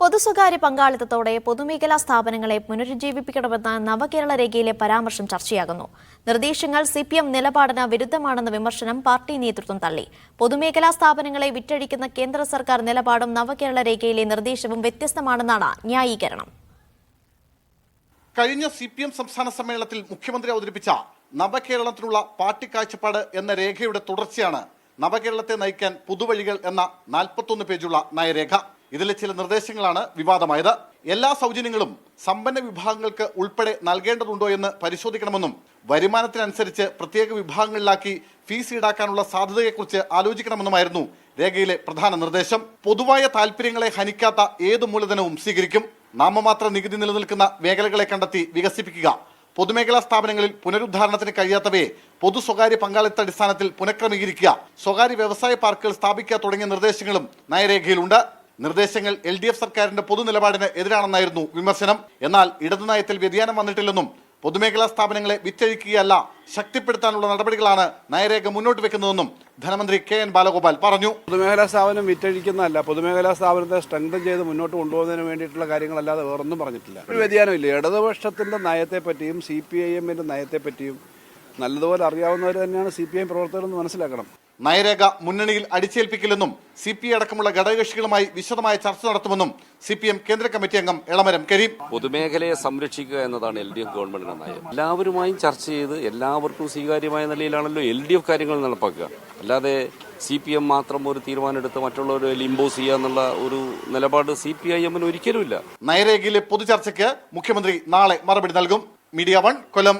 പൊതുസ്വകാര്യ പങ്കാളിത്തത്തോടെ പൊതുമേഖലാ സ്ഥാപനങ്ങളെ പുനരുജ്ജീവിപ്പിക്കണമെന്ന നവകേരള രേഖയിലെ പരാമർശം ചർച്ചയാകുന്നു. നിർദ്ദേശങ്ങൾ CPM നിലപാടിന് വിരുദ്ധമാണെന്ന വിമർശനം പാർട്ടി നേതൃത്വം തള്ളി. പൊതുമേഖലാ സ്ഥാപനങ്ങളെ വിറ്റഴിക്കുന്ന കേന്ദ്ര സർക്കാർ നിലപാടും നവകേരള രേഖയിലെ നിർദ്ദേശവും വ്യത്യസ്തമാണെന്നാണ് ന്യായീകരണം. കഴിഞ്ഞ CPM സംസ്ഥാന സമ്മേളനത്തിൽ മുഖ്യമന്ത്രി അവതരിപ്പിച്ച നവകേരളത്തിനുള്ള പാർട്ടി കാഴ്ചപ്പാട് എന്ന രേഖയുടെ തുടർച്ചയാണ് നവകേരളത്തെ നയിക്കാൻ പുതുവഴികൾ എന്ന 41 പേജുള്ള നയരേഖ. ഇതിലെ ചില നിർദ്ദേശങ്ങളാണ് വിവാദമായത്. എല്ലാ സൗജന്യങ്ങളും സമ്പന്ന വിഭാഗങ്ങൾക്ക് ഉൾപ്പെടെ നൽകേണ്ടതുണ്ടോ എന്ന് പരിശോധിക്കണമെന്നും വരുമാനത്തിനനുസരിച്ച് പ്രത്യേക വിഭാഗങ്ങളിലാക്കി ഫീസ് ഈടാക്കാനുള്ള സാധ്യതയെക്കുറിച്ച് ആലോചിക്കണമെന്നുമായിരുന്നു രേഖയിലെ പ്രധാന നിർദ്ദേശം. പൊതുവായ താല്പര്യങ്ങളെ ഹനിക്കാത്ത ഏത് മൂലധനവും സ്വീകരിക്കും. നാമമാത്ര നികുതി നിലനിൽക്കുന്ന മേഖലകളെ കണ്ടെത്തി വികസിപ്പിക്കുക. പൊതുമേഖലാ സ്ഥാപനങ്ങളിൽ പുനരുദ്ധാരണത്തിന് കഴിയാത്തവയെ പൊതു സ്വകാര്യ പങ്കാളിത്ത അടിസ്ഥാനത്തിൽ പുനഃക്രമീകരിക്കുക. സ്വകാര്യ വ്യവസായ പാർക്കുകൾ സ്ഥാപിക്കുക തുടങ്ങിയ നിർദ്ദേശങ്ങളും നയരേഖയിലുണ്ട്. നിർദ്ദേശങ്ങൾ LDF സർക്കാരിന്റെ പൊതു നിലപാടിന് എതിരാണെന്നായിരുന്നു വിമർശനം. എന്നാൽ ഇടതുനയത്തിൽ വ്യതിയാനം വന്നിട്ടില്ലെന്നും പൊതുമേഖലാ സ്ഥാപനങ്ങളെ വിറ്റഴിക്കുകയല്ല ശക്തിപ്പെടുത്താനുള്ള നടപടികളാണ് നയരേഖ മുന്നോട്ട് വെക്കുന്നതെന്നും ധനമന്ത്രി KN ബാലഗോപാൽ പറഞ്ഞു. പൊതുമേഖലാ സ്ഥാപനം വിറ്റഴിക്കുന്നതല്ല, പൊതുമേഖലാ സ്ഥാപനത്തെ സ്ട്രെങ്തൻ ചെയ്ത് മുന്നോട്ട് കൊണ്ടുപോകുന്നതിന് വേണ്ടിയിട്ടുള്ള കാര്യങ്ങളല്ലാതെ വേറൊന്നും പറഞ്ഞിട്ടില്ല. ഒരു വ്യതിയാനമില്ല. ഇടതുപക്ഷത്തിന്റെ നയത്തെപ്പറ്റിയും CPIMന്റെ നയത്തെപ്പറ്റിയും നല്ലതുപോലെ അറിയാവുന്നവർ തന്നെയാണ് CPIM പ്രവർത്തകരെന്ന് മനസ്സിലാക്കണം. നയരേഖ മുന്നണിയിൽ അടിച്ചേൽപ്പിക്കില്ലെന്നും CPI അടക്കമുള്ള ഘടകകക്ഷികളുമായി വിശദമായ ചർച്ച നടത്തുമെന്നും CPM കേന്ദ്ര കമ്മിറ്റി അംഗം എളമരം കരീം. പൊതുമേഖലയെ സംരക്ഷിക്കുക എന്നതാണ് LDF ഗവൺമെന്റിന്റെ നയം. എല്ലാവരുമായും ചർച്ച ചെയ്ത് എല്ലാവർക്കും സ്വീകാര്യമായ നിലയിലാണല്ലോ LDF കാര്യങ്ങൾ നടപ്പാക്കുക. അല്ലാതെ CPM മാത്രം ഒരു തീരുമാനം എടുത്ത് മറ്റുള്ളവരെ ഇമ്പോസ് ചെയ്യുക എന്നുള്ള ഒരു നിലപാട് CPIMന് ഒരിക്കലുമില്ല. നയരേഖയിലെ പൊതുചർച്ചയ്ക്ക് മുഖ്യമന്ത്രി നാളെ മറുപടി നൽകും. മീഡിയ 1 കൊല്ലം.